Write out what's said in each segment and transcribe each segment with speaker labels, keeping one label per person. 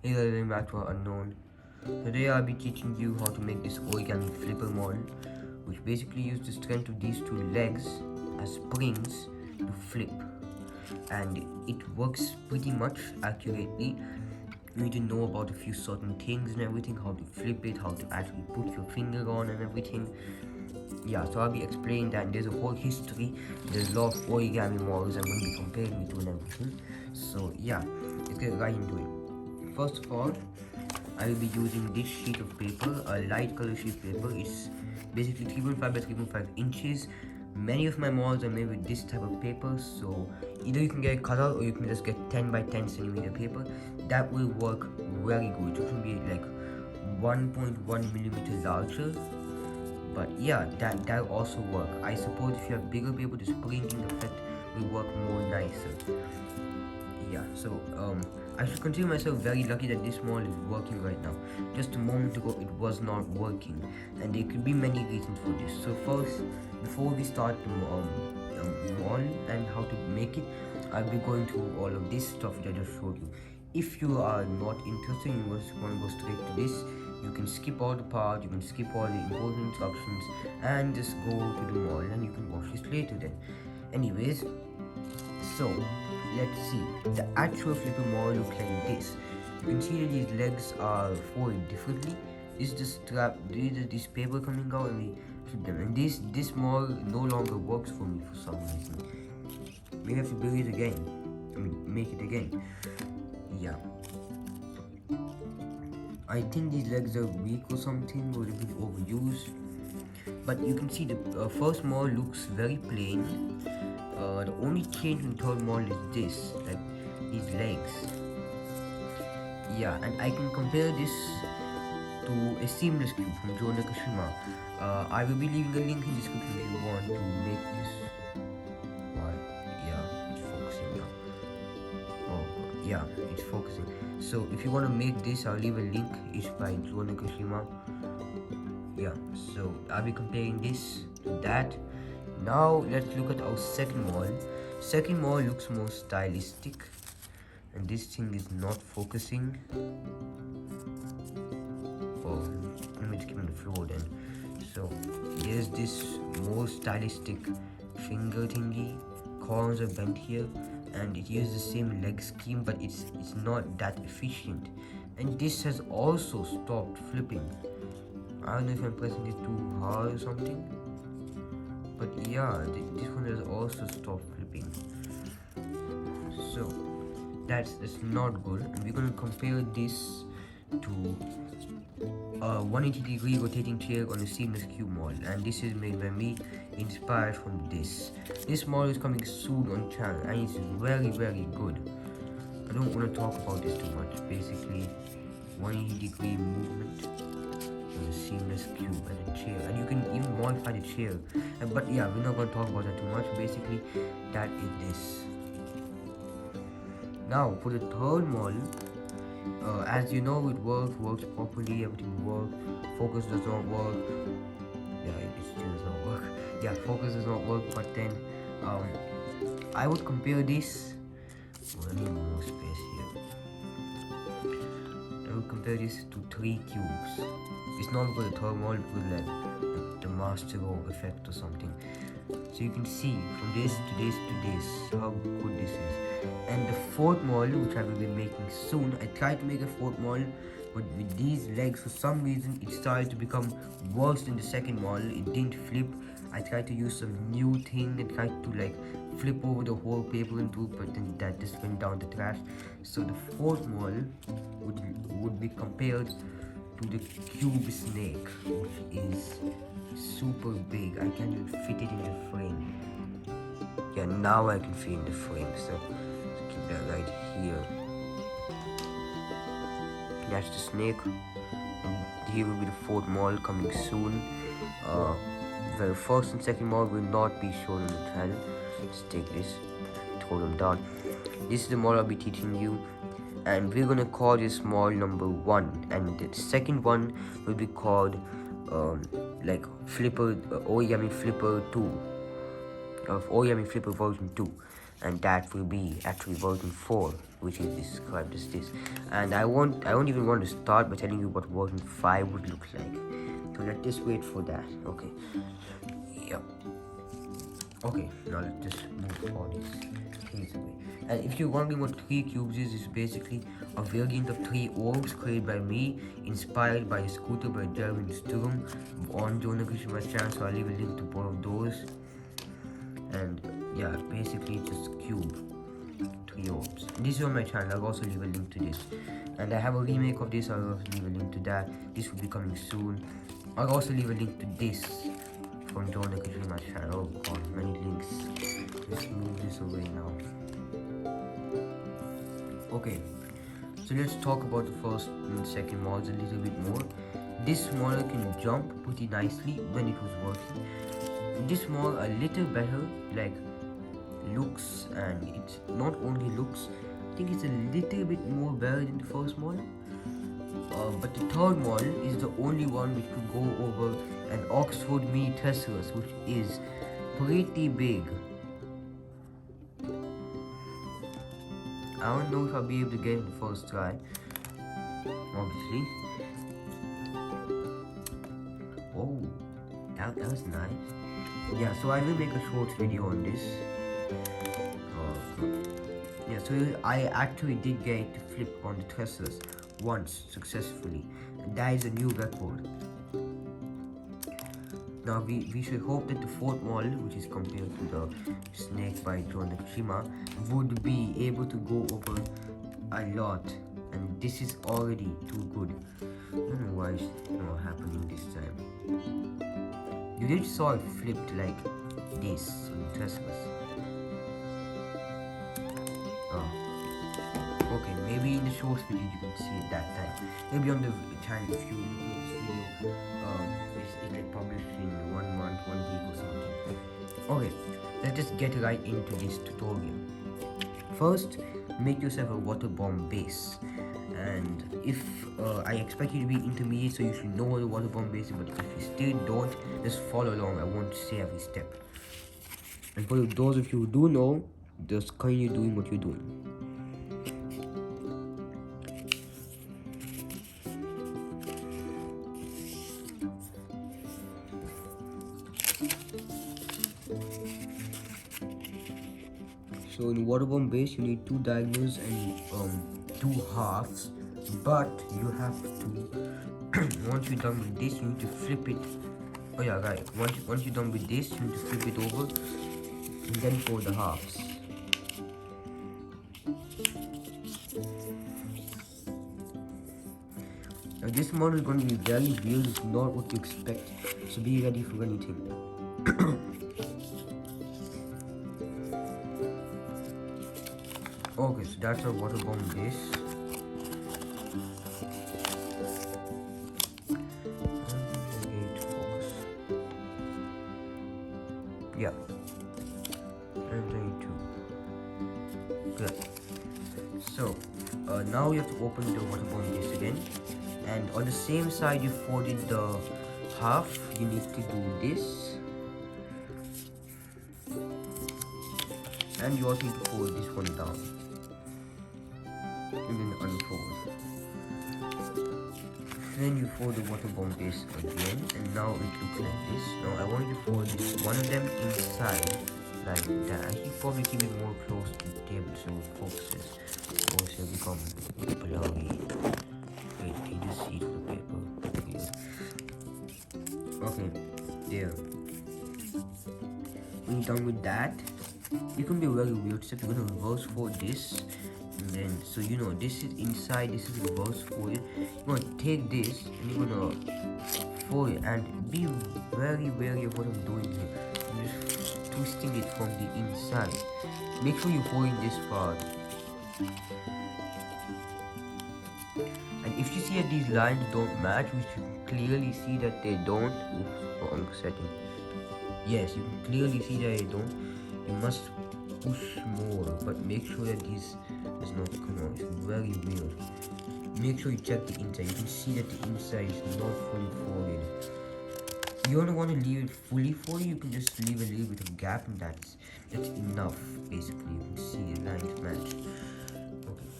Speaker 1: Hey guys, welcome back to our unknown. Today I'll be teaching you how to make this origami flipper model, which basically uses the strength of these two legs as springs to flip, and it works pretty much accurately. You need to know about a few certain things and everything, how to flip it, how to actually put your finger on and everything. Yeah, so I'll be explaining that. There's a whole history, there's a lot of origami models I'm going to be comparing it to and everything. So yeah, let's get right into it. First of all, I will be using this sheet of paper, a light color sheet of paper. It's basically 3.5 by 3.5 inches. Many of my models are made with this type of paper, so either you can get it cut out or you can just get 10 by 10 centimeter paper. That will work very good. It should be like 1.1 millimeter larger, but yeah, that also work. I suppose if you have bigger paper, the sprinkling effect will work more nicer. Yeah, so I should consider myself very lucky that this model is working right now. Just a moment ago it was not working, and there could be many reasons for this. So first, before we start the model and how to make it, I'll be going through all of this stuff that I just showed you. If you are not interested, you just want to go straight to this, you can skip all the part, you can skip all the important instructions and just go to the model and you can watch this later then. Anyways, so let's see. The actual flipper model looks like this. You can see that these legs are folded differently. This is the strap, this paper coming out, and we flip them. And this model no longer works for me for some reason. Maybe I have to build it again. I mean, make it again. Yeah. I think these legs are weak or something, or a bit overused. But you can see the first model looks very plain. The only change in the third model is this, like these legs. Yeah, and I can compare this to a seamless cube from Joe Nakashima. I will be leaving a link in the description if you want to make this. Why? Yeah, it's focusing now. Oh, yeah, it's focusing. So if you want to make this, I'll leave a link. It's by Joe Nakashima. Yeah, so I'll be comparing this to that. Now let's look at our second model. Second model looks more stylistic, and this thing is not focusing. Oh, let me just keep on the floor then. So here's this more stylistic finger thingy. Corners are bent here, and it uses the same leg scheme, but it's not that efficient. And this has also stopped flipping. I don't know if I'm pressing it too hard or something, but yeah, this one has also stopped flipping. So that's not good, and we're gonna compare this to a 180-degree rotating chair on a seamless cube model, and this is made by me, inspired from this. This model is coming soon on channel, and it's very good. I don't want to talk about this too much. Basically, 180-degree movement with a seamless cube and a chair, and you can even modify the chair. But yeah, we're not going to talk about that too much. Basically, that is this. Now for the third model, as you know, it works properly, everything works. Focus does not work. Yeah, it still does not work. Yeah, focus does not work. But then I would compare this. Oh, I need more space here. I would compare this to 3 cubes. It's not because the third model would like the master effect or something. So you can see from this to this to this how good this is. And the fourth model, which I will be making soon, I tried to make a fourth model, but with these legs, for some reason, it started to become worse than the second model. It didn't flip. I tried to use some new thing and tried to like flip over the whole paper into it, but then that just went down the trash. So the fourth model would be compared to the cube snake, which is super big. I can't even fit it in the frame. Yeah, now I can fit in the frame, so keep that right here. That's the snake, and here will be the fourth model coming soon. The first and second model will not be shown on the channel. Let's take this, throw them down. This is the model I'll be teaching you, and we're gonna call this model number 1, and the second one will be called like flipper origami flipper 2, of origami flipper version 2. and that will be actually version 4, which is described as this. And I don't even want to start by telling you what version 5 would look like, so let's just wait for that. Okay, yep. Okay, now let's just move all these things away. And if you're wondering what 3 cubes is, it's basically a variant of 3 orbs created by me, inspired by a scooter by Darwin Sturm on Jonah Krishima's channel, so I'll leave a link to both of those. And yeah, basically it's just cube, 3 orbs. This is on my channel, I'll also leave a link to this. And I have a remake of this, I'll also leave a link to that. This will be coming soon. I'll also leave a link to this from Jonah Krishima's channel. Oh god, many links. Let's move this away now. Okay, so let's talk about the first and second models a little bit more. This model can jump pretty nicely when it was working. This model a little better, like looks, and it's not only looks, I think it's a little bit more better than the first model. But the third model is the only one which could go over an Oxford Mini Thesaurus, which is pretty big. I don't know if I'll be able to get it the first try, obviously. Oh, that was nice. Yeah, so I will make a short video on this. Yeah, so I actually did get it to flip on the Thesaurus once successfully, and that is a new record. Now we should hope that the fourth model, which is compared to the snake by Jonah Krishima, would be able to go over a lot, and this is already too good. I don't know why it's not happening this time. You did saw it flipped like this in Thesaurus. Okay, maybe in the shorts video you can see it that time. Maybe on the channel if you look at this video, it's like published in 1 month, 1 week or something. Okay, let's just get right into this tutorial. First, make yourself a water bomb base. And if I expect you to be intermediate, so you should know what a water bomb base is, but if you still don't, just follow along. I won't say every step. And for those of you who do know, just continue doing what you're doing. So in water bomb base, you need 2 diagonals and 2 halves, but you have to once you're done with this, you need to flip it. Oh yeah, right. Once you're done with this, you need to flip it over and then fold the halves. Now this model is going to be very weird. It's not what you expect, so be ready for anything. Okay, so that's our water bomb base. Yeah. And 22. Good. So, now you have to open the water bomb base again. And on the same side you folded the half, you need to do this. And you also need to fold this one down. And then unfold. Then you fold the water bomb base again, and now it looks like this. Now I want you to fold this one of them inside like that. I should probably keep it more close to the table so it focuses, or else it'll become blurry. Wait, can you see it on the paper? Weird. Okay, there. When you're done with that, it can be a very weird step. You're gonna reverse fold this. And then, so you know, this is inside, this is reverse folded. You're gonna take this and you're gonna fold it, and be very wary of what I'm doing here. I'm just twisting it from the inside. Make sure you're folding this part. And if you see that these lines don't match, which you can clearly see that they don't. Oops, wrong setting. Yes, you can clearly see that they don't. You must push more, but make sure that this is not, come on, it's very weird. Make sure you check the inside. You can see that the inside is not fully folded. You don't want to leave it fully full, you can just leave a little bit of gap, and that's enough. Basically, you can see the lines match. Okay.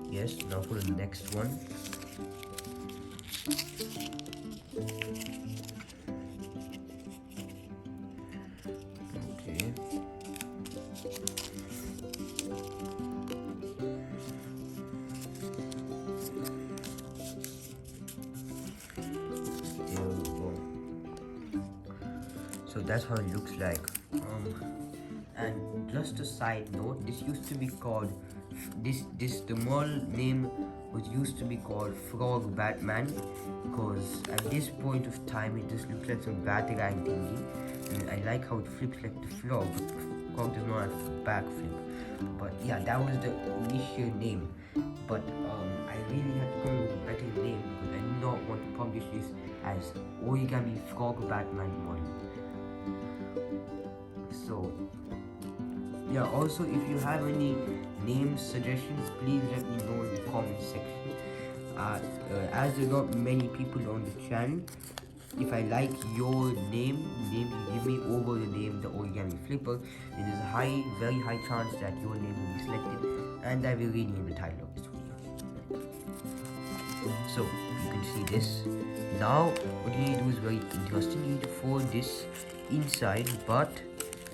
Speaker 1: Yes, now for the next one. Okay. There we go. So that's how it looks like. And just a side note, this used to be called the model name was used to be called Frog Batman, because at this point of time it just looks like some batarang thingy, and I like how it flips like the frog, but the frog does not have a back flip. But yeah, that was the initial name. But I really had to come up with a better name because I did not want to publish this as Origami Frog Batman model. So yeah, also if you have any name suggestions, please let me know in the comment section. As there are not many people on the channel, if I like your name you give me over the name the Origami Flipper, then there's a very high chance that your name will be selected and I will rename the title of this video. So you can see this. Now what you need to do is very interesting. You need to fold this inside, but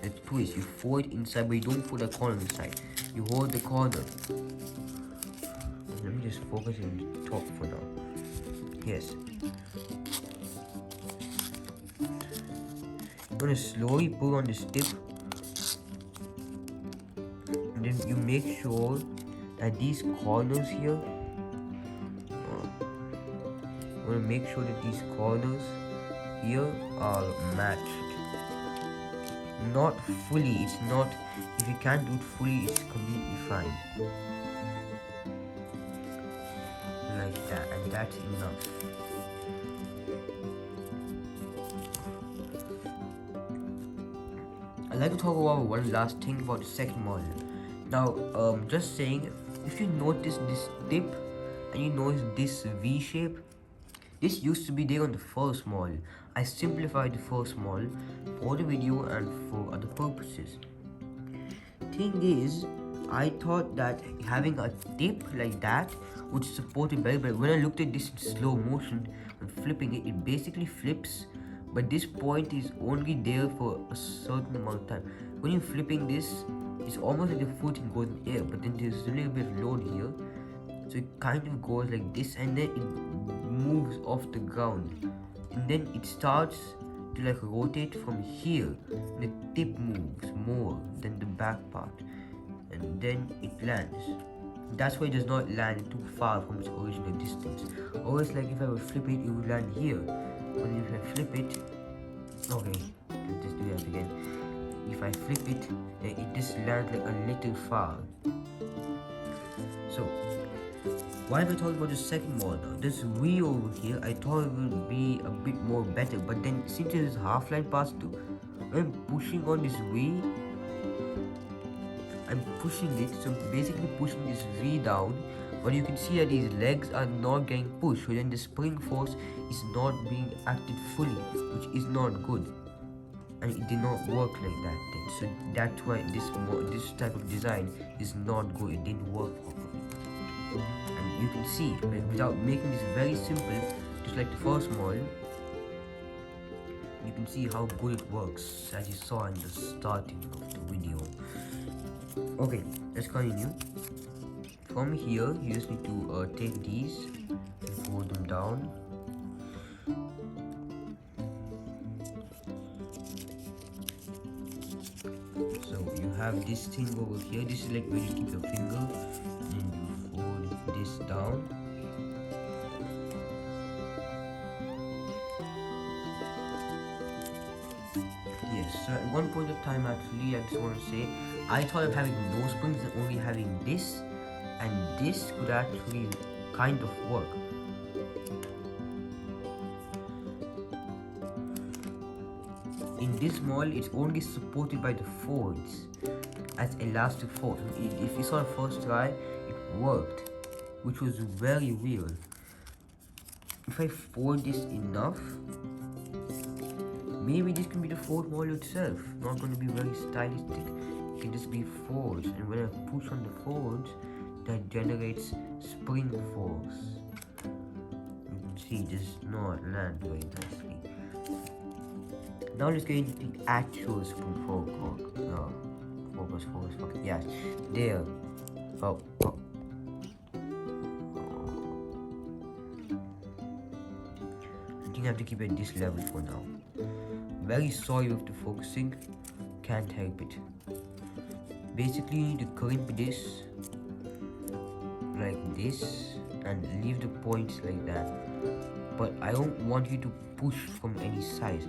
Speaker 1: the twist, you fold it inside, but you don't fold the corner inside. You hold the corner. Let me just focus on the top for now. Yes. You're gonna slowly pull on this tip, and then you make sure that these corners here, you wanna make sure that these corners here are matched. Not fully, it's not, if you can't do it fully, it's completely fine. Like that, and that's enough. I'd like to talk about one last thing about the second model. Now, just saying, if you notice this tip and you notice this V shape, this used to be there on the first model. I simplified the first model for the video and for other purposes. Thing is, I thought that having a tip like that would support it better, but when I looked at this in slow motion and flipping it, it basically flips, but this point is only there for a certain amount of time. When you're flipping this, it's almost like the footing goes in the air, but then there's a little bit of load here, so it kind of goes like this, and then it moves off the ground, and then it starts to like rotate from here. The tip moves more than the back part, and then it lands. That's why it does not land too far from its original distance. Always like if I would flip it, it would land here. But if I flip it, okay, let's just do that again. If I flip it, then it just lands like a little far. So why am I talking about the second model now? This V over here, I thought it would be a bit more better, but then since there's half-line pass too, when I'm pushing on this V, I'm pushing it, so basically pushing this V down, but you can see that these legs are not getting pushed, so then the spring force is not being acted fully, which is not good, and it did not work like that then. So that's why this type of design is not good. It didn't work properly, and you can see without making this very simple, just like the first model, you can see how good it works, as you saw in the starting of the video. Okay, let's continue. From here, you just need to take these and fold them down. So you have this thing over here. This is like where you keep your finger, and you fold this down. Yes, so at one point of time, actually, I just want to say, I thought of having no springs and only having this, and this could actually kind of work. In this model, it's only supported by the folds as elastic folds. If you saw the first try, it worked, which was very weird. if I fold this enough, maybe this can be the fold model itself. Not going to be very stylistic. It can just be folds, and when I push on the folds, that generates spring force. You can see this does not land very nicely. Now let's get into the actual spring focus. Yes, there. Oh. I think I have to keep it at this level for now. Very sorry with the focusing, can't help it. Basically, you need to crimp this like this and leave the points like that. But I don't want you to push from any size.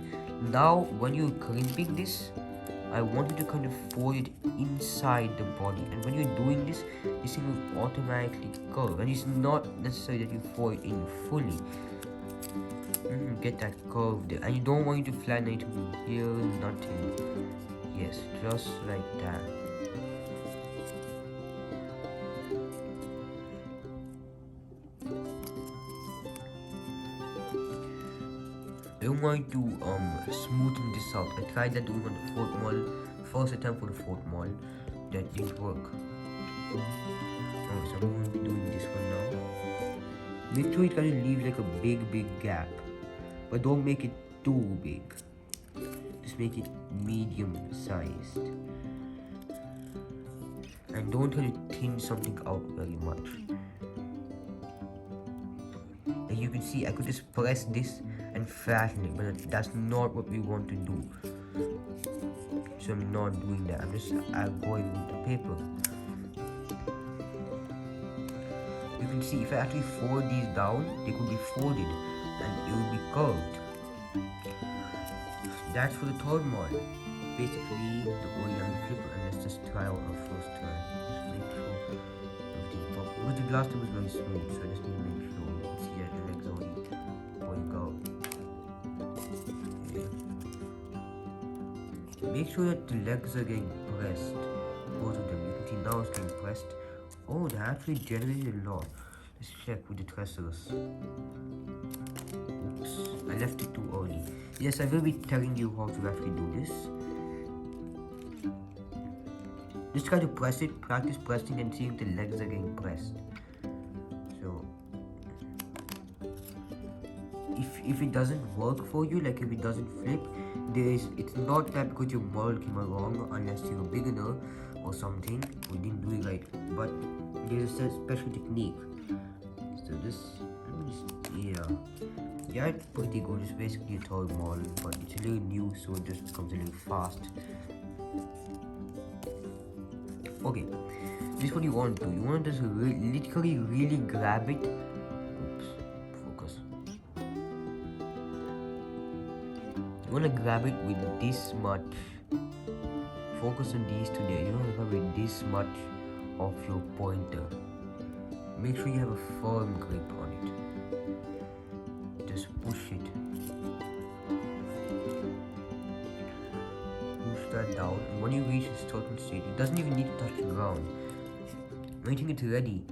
Speaker 1: Now, when you're crimping this, I want you to kind of fold it inside the body. And when you're doing this, this thing will automatically curve. And it's not necessary that you fold it in fully. Get that curve there. And you don't want it to flatten it here, nothing. Yes, just like that. I don't want to smoothen this out. I tried that doing on the fourth model. First attempt for the fourth model. That didn't work. Oh, so I'm going to be doing this one now. Make sure it kind of leaves like a big gap. But don't make it too big. Just make it medium sized. And don't try to thin something out very much. As you can see, I could just press this and flatten it, but that's not what we want to do. So I'm not doing that. I'm just going with the paper. You can see if I actually fold these down, they could be folded and it will be curved. That's for the third model. Basically, the origami flipper, and let's just try out our first try. Just make sure everything's proper. Because the last time was very smooth, so I just need to make sure. You can see that the legs already going out. Yeah. Make sure that the legs are getting pressed. Both of them. You can see now it's getting pressed. Oh, they actually generated a lot. Let's check with the tracers. Oops, I left it too early. Yes, I will be telling you how to actually do this. Just try to press it, practice pressing and see if the legs are getting pressed. So, if it doesn't work for you, like if it doesn't flip, it's not that because your model came along, unless you're a beginner or something, or didn't do it right. But there's a special technique. So this, yeah, it's pretty good. It's basically a toy model, but it's a little new, so it just becomes a little fast. Okay, this is what you want to do. You want to just literally really grab it. Oops, focus. You want to grab it with this much. Focus on these two there. You want to grab it this much of your pointer. Make sure you have a firm grip on it. Just push it. Push that down, and when you reach a certain state, it doesn't even need to touch the ground. When you think it's ready,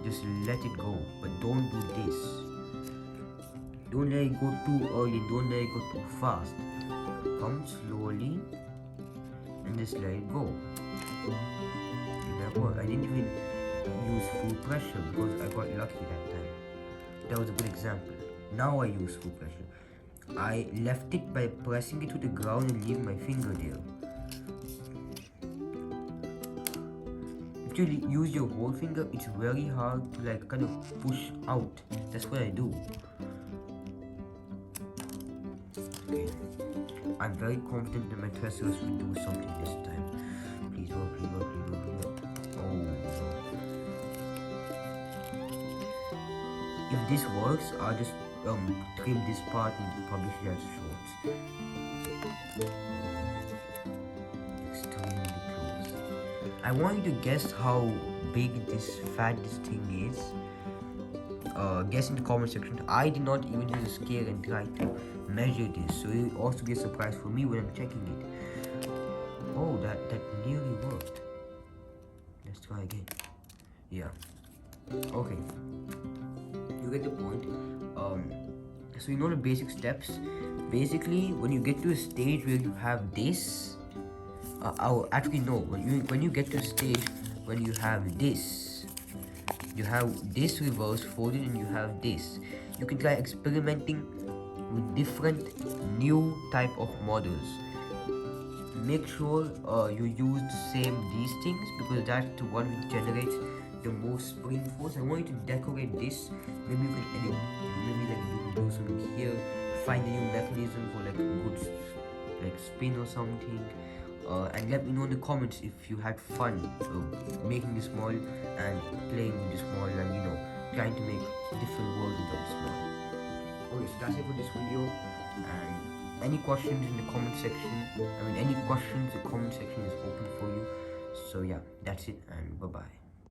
Speaker 1: just let it go, but don't do this. Don't let it go too early, don't let it go too fast. Come slowly and just let it go. And that worked. I didn't even use full pressure because I got lucky that time. That was a good example. Now I use full pressure. I left it by pressing it to the ground and leaving my finger there. If you use your whole finger, it's very hard to like kind of push out. That's what I do. Okay. I'm very confident that my tracers will do something this time. Please work, please work, please work, please work. Oh. If this works, I'll just trim this part and publish it as shorts. Extremely close. I want you to guess how big this thing is. Guess in the comment section. I did not even use a scale and try to measure this, so it will also be a surprise for me when I'm checking it. Oh, that nearly worked. Let's try again. Yeah. Okay. You get the point. So you know the basic steps. Basically, when you get to a stage where you have this, actually no, when you get to a stage when you have this, you have this reverse folded and you have this. You can try experimenting with different new type of models. Make sure you use the same these things, because that's the one which generates the most spring force. I want you to decorate this. Maybe you can edit, maybe like you can do something here, find a new mechanism for like a good like spin or something. And let me know in the comments if you had fun making this model and playing with this model, and trying to make different worlds with this model. Okay, so that's it for this video. And any questions in the comment section, any questions, the comment section is open for you. So yeah, that's it, and bye bye.